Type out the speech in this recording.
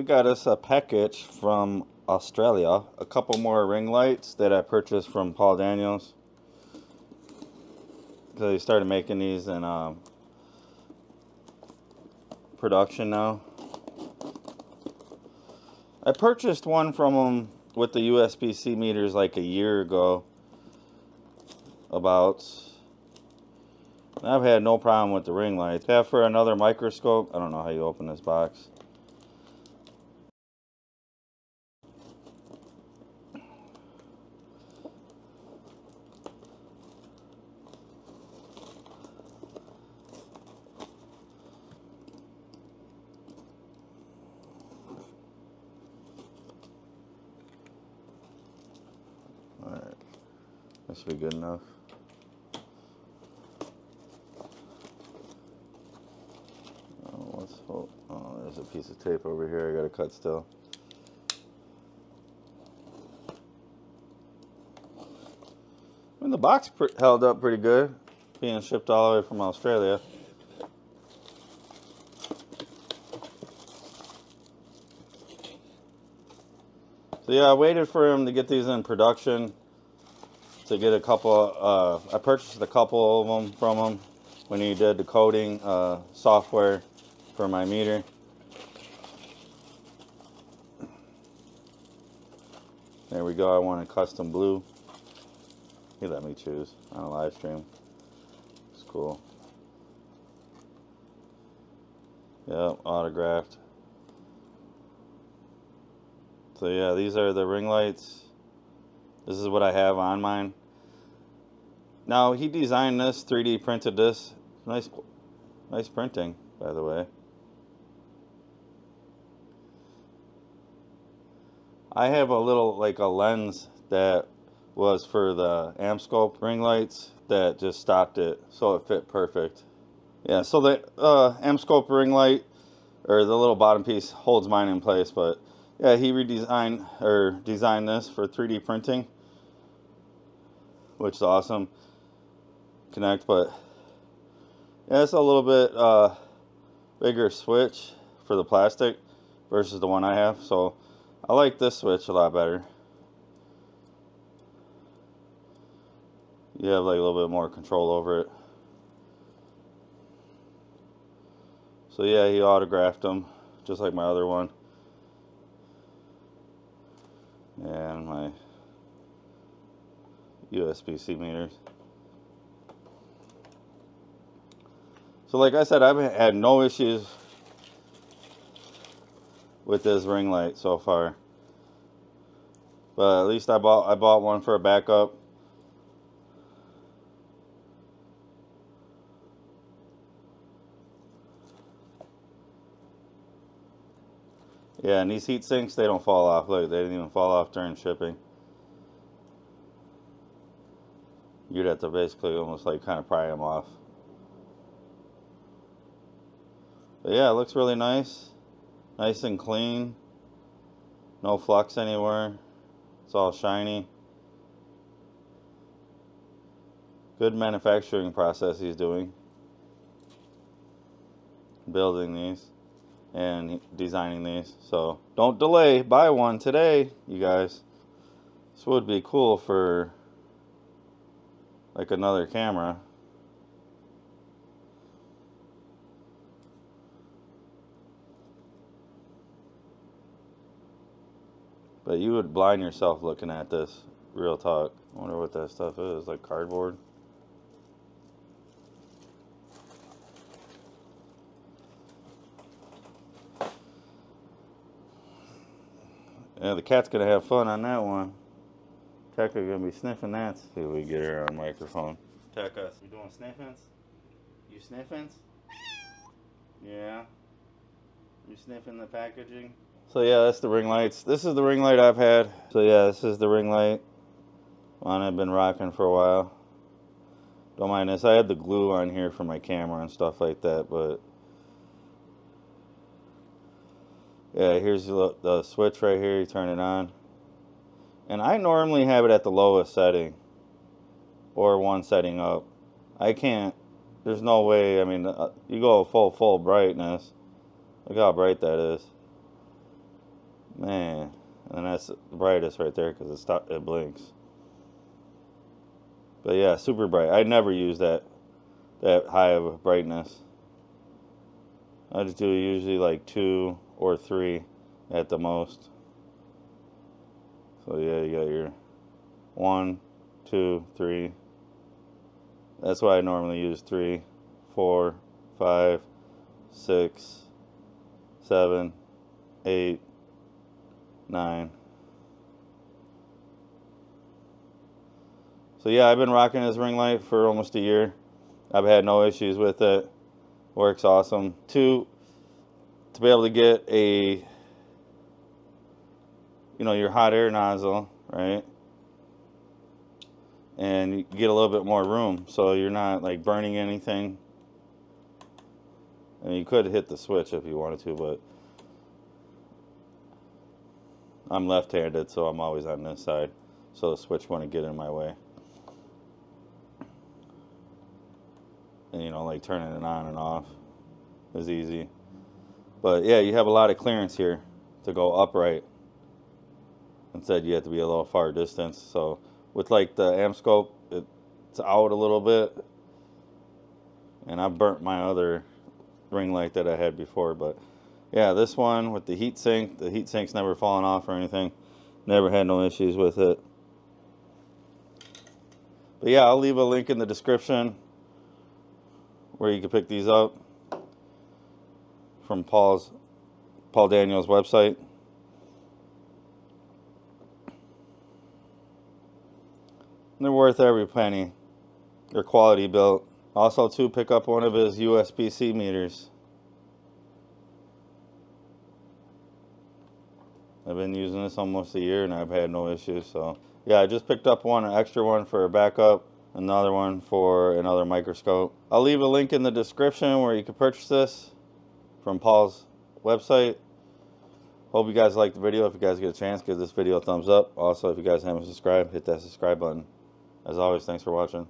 we got us a package from Australia. A couple more ring lights that I purchased from Paul Daniels. Because he started making these in production now. I purchased one from him with the USB-C meters like a year ago. I've had no problem with the ring lights. Have for another microscope. I don't know how you open this box. Alright, that should be good enough. Oh, there's a piece of tape over here I gotta cut still. I mean, the box held up pretty good, being shipped all the way from Australia. So yeah, I waited for him to get these in production to get a couple. I purchased a couple of them from him when he did the coding software for my meter. There we go. I want a custom blue. He let me choose on a live stream. It's cool. Yep, autographed. So yeah, these are the ring lights. This is what I have on mine. Now he designed this, 3D printed this. Nice printing, by the way. I have a little, like a lens that was for the Microscope ring lights that just stopped it, so it fit perfect. Yeah, so the Microscope ring light, or the little bottom piece, holds mine in place, but yeah, he designed this for 3D printing, which is awesome. Connect, but yeah, it's a little bit bigger switch for the plastic versus the one I have, so I like this switch a lot better. You have like a little bit more control over it. So yeah, he autographed them just like my other one. And my USB-C meters. So like I said, I've had no issues with this ring light so far. But at least I bought one for a backup. Yeah, and these heat sinks, they don't fall off. Look, they didn't even fall off during shipping. You'd have to basically almost like kind of pry them off. But yeah, it looks really nice. Nice and clean. No flux anywhere. It's all shiny. Good manufacturing process he's doing. Building these and designing these. So don't delay. Buy one today, you guys. This would be cool for like another camera. But you would blind yourself looking at this. Real talk. I wonder what that stuff is. Like cardboard. Yeah, the cat's gonna have fun on that one. Tekka gonna be sniffing that. See if we get her on microphone. Tekka, you doing sniffings? You sniffings? Yeah. You sniffing the packaging? So yeah, that's the ring lights. This is the ring light I've had. So yeah, this is the ring light. One I've been rocking for a while. Don't mind this. I had the glue on here for my camera and stuff like that, but yeah, here's the switch right here. You turn it on. And I normally have it at the lowest setting or one setting up. I can't. There's no way. I mean, you go full brightness. Look how bright that is. Man, and that's the brightest right there because it blinks. But yeah, super bright. I never use that high of a brightness. I just do usually like 2 or 3 at the most. So yeah, you got your 1, 2, 3. That's why I normally use 3, 4, 5, 6, 7, 8, 9. So yeah, I've been rocking this ring light for almost a year. I've had no issues with it. Works awesome. To be able to get a, your hot air nozzle, right? And you get a little bit more room, so you're not like burning anything. And you could hit the switch if you wanted to, but I'm left-handed, so I'm always on this side, so the switch wouldn't get in my way. And like turning it on and off is easy. But yeah, you have a lot of clearance here to go upright. Instead, you have to be a little far distance. So with like the Microscope, it's out a little bit. And I burnt my other ring light that I had before. But yeah, this one with the heatsink's never fallen off or anything. Never had no issues with it. But yeah, I'll leave a link in the description where you can pick these up from Paul Daniels' website. They're worth every penny. They're quality built. Also, too, pick up one of his USB-C meters. I've been using this almost a year and I've had no issues. So yeah, I just picked up an extra one for a backup, another one for another microscope. I'll leave a link in the description where you can purchase this from Paul's website. Hope you guys liked the video. If you guys get a chance, give this video a thumbs up. Also, if you guys haven't subscribed, hit that subscribe button. As always, thanks for watching.